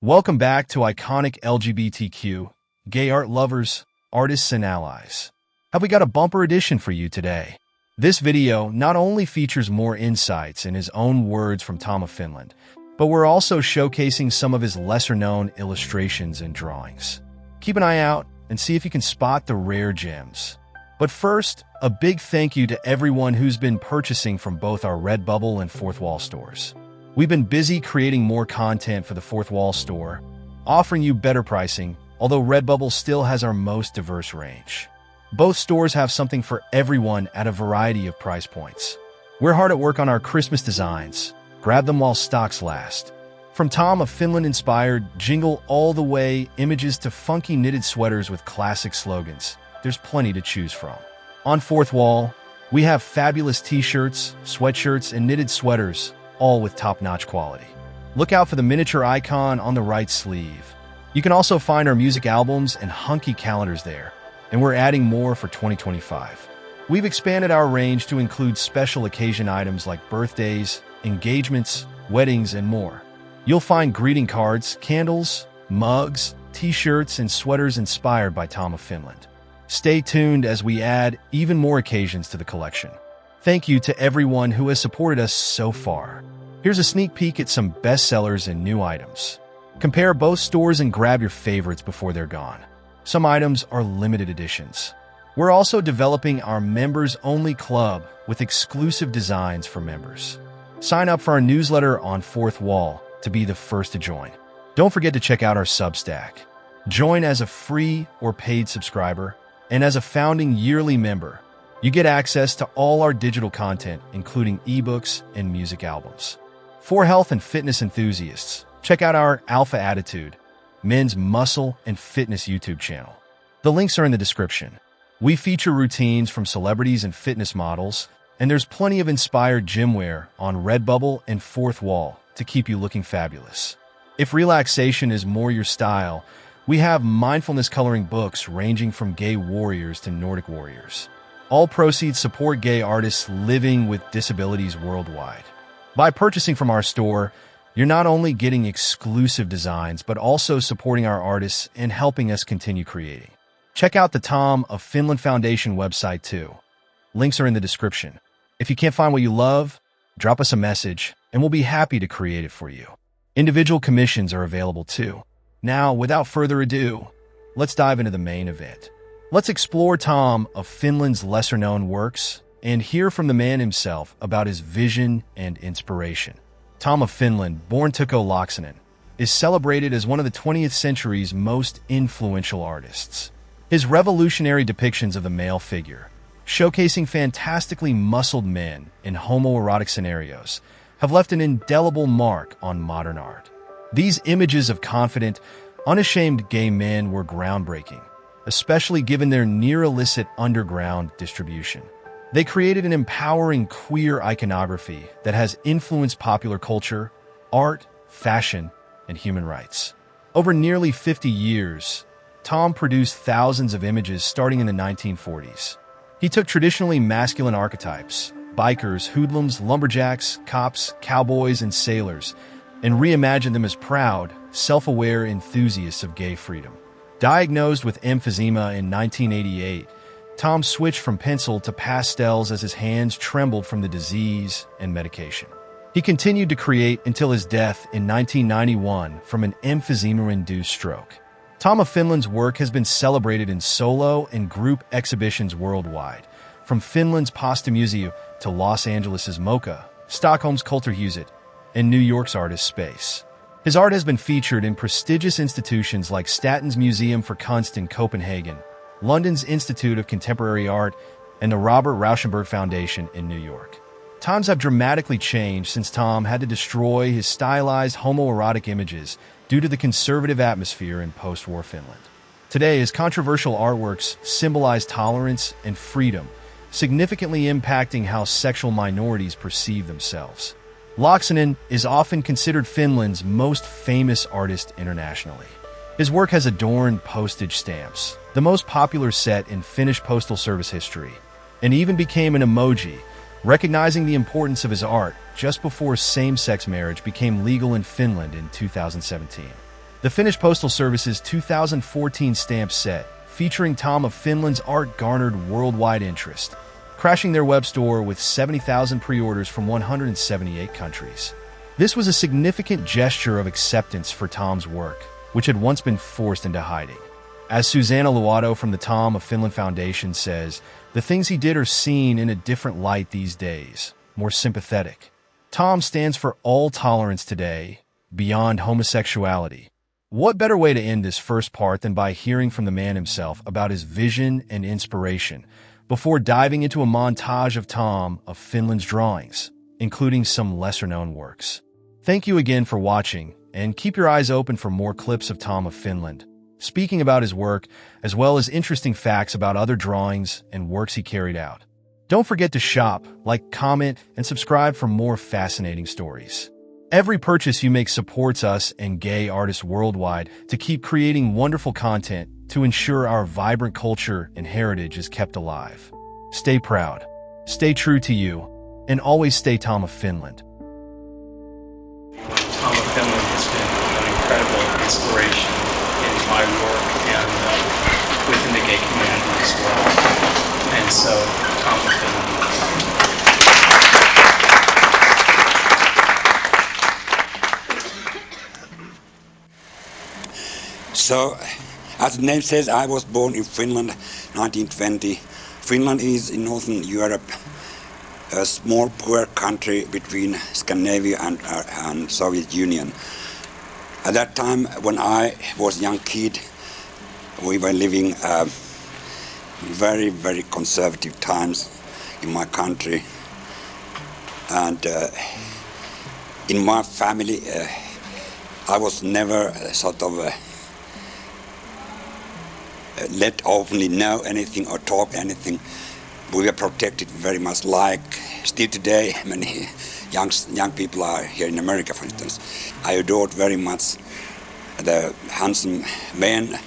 Welcome back to iconic LGBTQ, gay art lovers, artists, and allies. Have we got a bumper edition for you today? This video not only features more insights in his own words from Tom of Finland, but we're also showcasing some of his lesser-known illustrations and drawings. Keep an eye out and see if you can spot the rare gems. But first, a big thank you to everyone who's been purchasing from both our Redbubble and Fourth Wall stores. We've been busy creating more content for the Fourth Wall store, offering you better pricing, although Redbubble still has our most diverse range. Both stores have something for everyone at a variety of price points. We're hard at work on our Christmas designs. Grab them while stocks last. From Tom of Finland-inspired jingle all the way images to funky knitted sweaters with classic slogans, there's plenty to choose from. On Fourth Wall, we have fabulous t-shirts, sweatshirts, and knitted sweaters, all with top-notch quality. Look out for the miniature icon on the right sleeve. You can also find our music albums and hunky calendars there, and we're adding more for 2025. We've expanded our range to include special occasion items like birthdays, engagements, weddings, and more. You'll find greeting cards, candles, mugs, t-shirts, and sweaters inspired by Tom of Finland. Stay tuned as we add even more occasions to the collection. Thank you to everyone who has supported us so far. Here's a sneak peek at some bestsellers and new items. Compare both stores and grab your favorites before they're gone. Some items are limited editions. We're also developing our members-only club with exclusive designs for members. Sign up for our newsletter on Fourth Wall to be the first to join. Don't forget to check out our Substack. Join as a free or paid subscriber, and as a founding yearly member, you get access to all our digital content, including ebooks and music albums. For health and fitness enthusiasts, check out our Alpha Attitude, men's muscle and fitness YouTube channel. The links are in the description. We feature routines from celebrities and fitness models, and there's plenty of inspired gym wear on Redbubble and Fourth Wall to keep you looking fabulous. If relaxation is more your style, we have mindfulness coloring books ranging from gay warriors to Nordic warriors. All proceeds support gay artists living with disabilities worldwide. By purchasing from our store, you're not only getting exclusive designs, but also supporting our artists and helping us continue creating. Check out the Tom of Finland Foundation website too. Links are in the description. If you can't find what you love, drop us a message and we'll be happy to create it for you. Individual commissions are available too. Now, without further ado, let's dive into the main event. Let's explore Tom of Finland's lesser-known works and hear from the man himself about his vision and inspiration. Tom of Finland, born Tukko Laaksonen, is celebrated as one of the 20th century's most influential artists. His revolutionary depictions of the male figure, showcasing fantastically muscled men in homoerotic scenarios, have left an indelible mark on modern art. These images of confident, unashamed gay men were groundbreaking, especially given their near-illicit underground distribution. They created an empowering queer iconography that has influenced popular culture, art, fashion, and human rights. Over nearly 50 years, Tom produced thousands of images starting in the 1940s. He took traditionally masculine archetypes, bikers, hoodlums, lumberjacks, cops, cowboys, and sailors, and reimagined them as proud, self-aware enthusiasts of gay freedom. Diagnosed with emphysema in 1988, Tom switched from pencil to pastels as his hands trembled from the disease and medication. He continued to create until his death in 1991 from an emphysema-induced stroke. Tom of Finland's work has been celebrated in solo and group exhibitions worldwide, from Finland's Postamuseo to Los Angeles' MoCA, Stockholm's Kulturhuset, and New York's Artist Space. His art has been featured in prestigious institutions like Statens Museum for Kunst in Copenhagen, London's Institute of Contemporary Art, and the Robert Rauschenberg Foundation in New York. Times have dramatically changed since Tom had to destroy his stylized homoerotic images due to the conservative atmosphere in post-war Finland. Today, his controversial artworks symbolize tolerance and freedom, significantly impacting how sexual minorities perceive themselves. Laaksonen is often considered Finland's most famous artist internationally. His work has adorned postage stamps, the most popular set in Finnish postal service history, and even became an emoji, recognizing the importance of his art just before same-sex marriage became legal in Finland in 2017. The Finnish Postal Service's 2014 stamp set, featuring Tom of Finland's art, garnered worldwide interest, crashing their web store with 70,000 pre-orders from 178 countries. This was a significant gesture of acceptance for Tom's work, which had once been forced into hiding. As Susanna Luato from the Tom of Finland Foundation says, the things he did are seen in a different light these days, more sympathetic. Tom stands for all tolerance today, beyond homosexuality. What better way to end this first part than by hearing from the man himself about his vision and inspiration, before diving into a montage of Tom of Finland's drawings, including some lesser-known works. Thank you again for watching, and keep your eyes open for more clips of Tom of Finland, speaking about his work, as well as interesting facts about other drawings and works he carried out. Don't forget to shop, like, comment, and subscribe for more fascinating stories. Every purchase you make supports us and gay artists worldwide to keep creating wonderful content to ensure our vibrant culture and heritage is kept alive. Stay proud, stay true to you, and always stay Tom of Finland. Tom of Finland has been an incredible inspiration in my work and within the gay community as well. And so, Tom of Finland. So, as the name says, I was born in Finland, 1920. Finland is in Northern Europe, a small poor country between Scandinavia and Soviet Union. At that time, when I was a young kid, we were living very, very conservative times in my country. And in my family, I was never sort of let openly know anything or talk anything. We were protected very much, like still today many young people are here in America, for instance. I adored very much the handsome men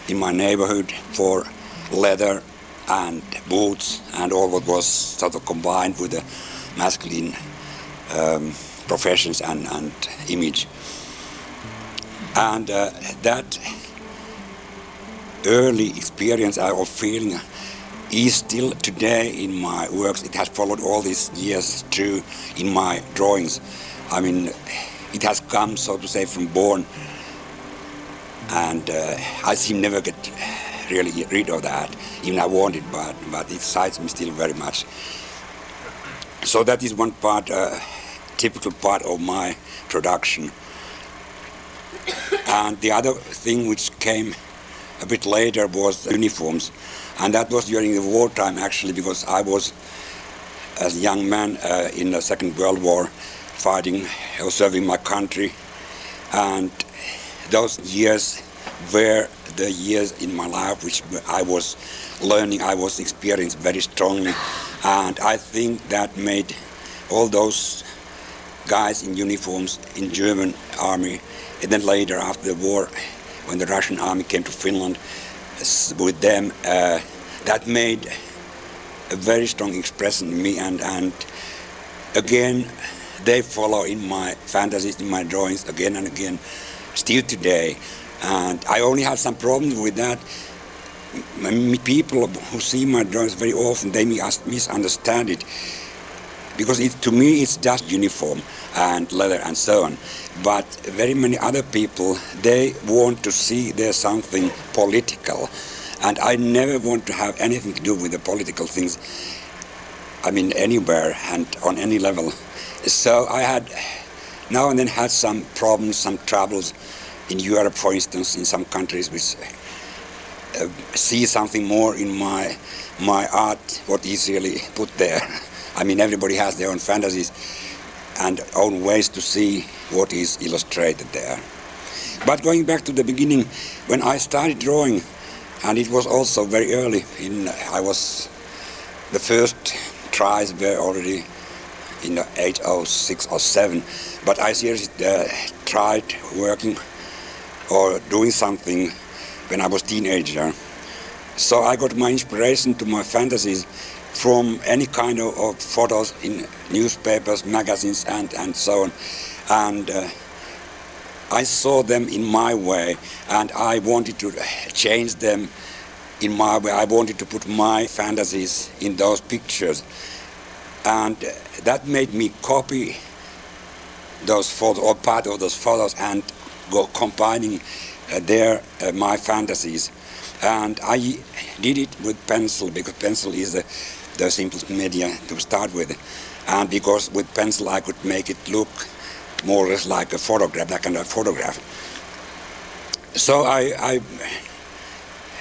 in my neighborhood for leather and boots and all what was sort of combined with the masculine professions and image. And that early experience of feeling is still today in my works. It has followed all these years through in my drawings. I mean, it has come, so to say, from born, and I seem never get really rid of that. Even I want it, but it excites me still very much. So that is one part, typical part of my production. And the other thing which came a bit later was uniforms, and that was during the wartime actually, because I was, as a young man in the Second World War, fighting or serving my country, and those years were the years in my life which I was learning, I was experiencing very strongly, and I think that made all those guys in uniforms in German army, and then later after the war, when the Russian army came to Finland with them, that made a very strong expression in me, and again they follow in my fantasies, in my drawings again and again, still today. And I only have some problems with that. People who see my drawings very often, they misunderstand it, because to me it's just uniform and leather and so on. But very many other people, they want to see there's something political. And I never want to have anything to do with the political things, I mean anywhere and on any level. So I had now and then had some problems, some troubles in Europe, for instance, in some countries which see something more in my art, what is really put there. I mean, everybody has their own fantasies and own ways to see what is illustrated there. But going back to the beginning, when I started drawing, and it was also very early, the first tries were already in the age of 6 or 7, but I seriously tried working or doing something when I was a teenager. So I got my inspiration to my fantasies from any kind of photos in newspapers, magazines, and so on. And I saw them in my way, and I wanted to change them in my way. I wanted to put my fantasies in those pictures, and that made me copy those photos or part of those photos and go combining my fantasies. And I did it with pencil, because pencil is the simplest media to start with, and because with pencil I could make it look more or less like a photograph, that kind of photograph. So I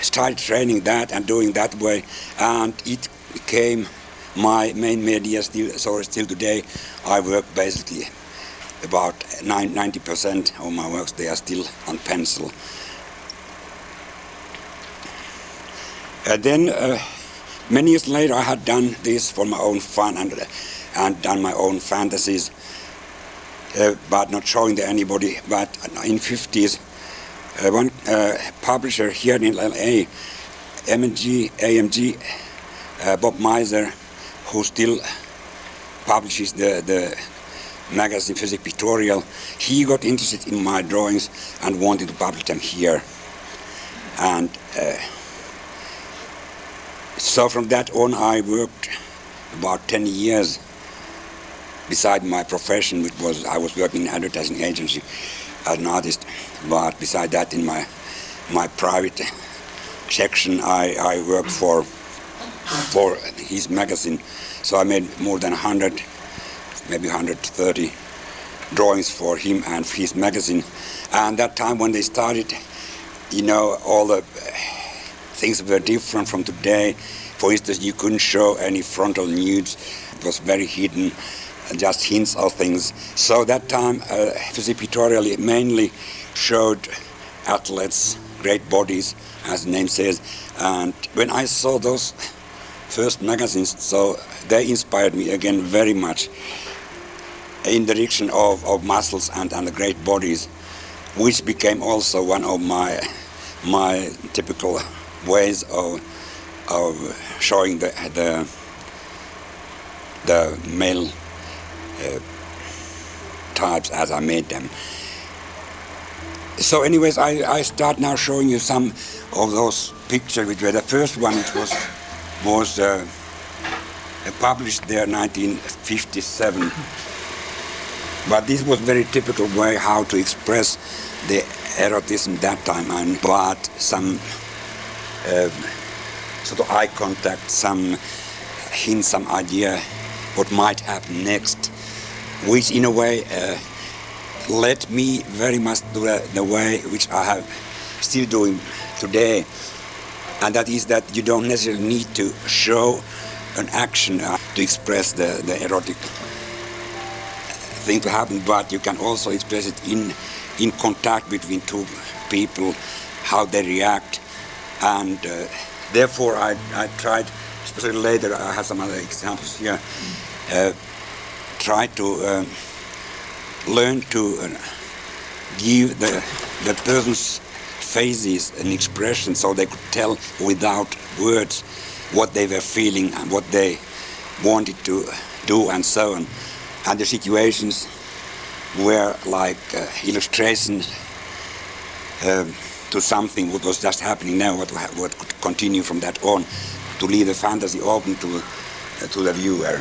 started training that and doing that way, and it became my main media still. So still today I work basically about 90% of my works, they are still on pencil. Then many years later I had done this for my own fun and done my own fantasies, but not showing to anybody. But in 50s, one publisher here in LA, AMG, Bob Miser, who still publishes the magazine Physics Pictorial, he got interested in my drawings and wanted to publish them here. And so from that on I worked about 10 years beside my profession, which was I was working in an advertising agency as an artist, but beside that in my private section I worked for his magazine. So I made more than 100, maybe 130 drawings for him and his magazine. And that time when they started, you know, all the things were different from today. For instance, you couldn't show any frontal nudes. It was very hidden, just hints of things. So that time, Physics Pictorial mainly showed athletes, great bodies, as the name says. And when I saw those first magazines, so they inspired me again very much in the direction of muscles and the great bodies, which became also one of my typical ways of showing the male types as I made them. So anyways, I start now showing you some of those pictures, which were the first one, which was published there in 1957. But this was very typical way how to express the erotism that time, and but some sort of eye contact, some hint, some idea what might happen next, which in a way led me very much to the way which I have still doing today, and that is that you don't necessarily need to show an action to express the erotic thing to happen, but you can also express it in contact between two people, how they react, and therefore I tried, especially later, I have some other examples here, try to learn to give the person's faces an expression so they could tell without words what they were feeling and what they wanted to do and so on. And the situations were like illustrations to something what was just happening now, what could continue from that on, to leave the fantasy open to the viewer.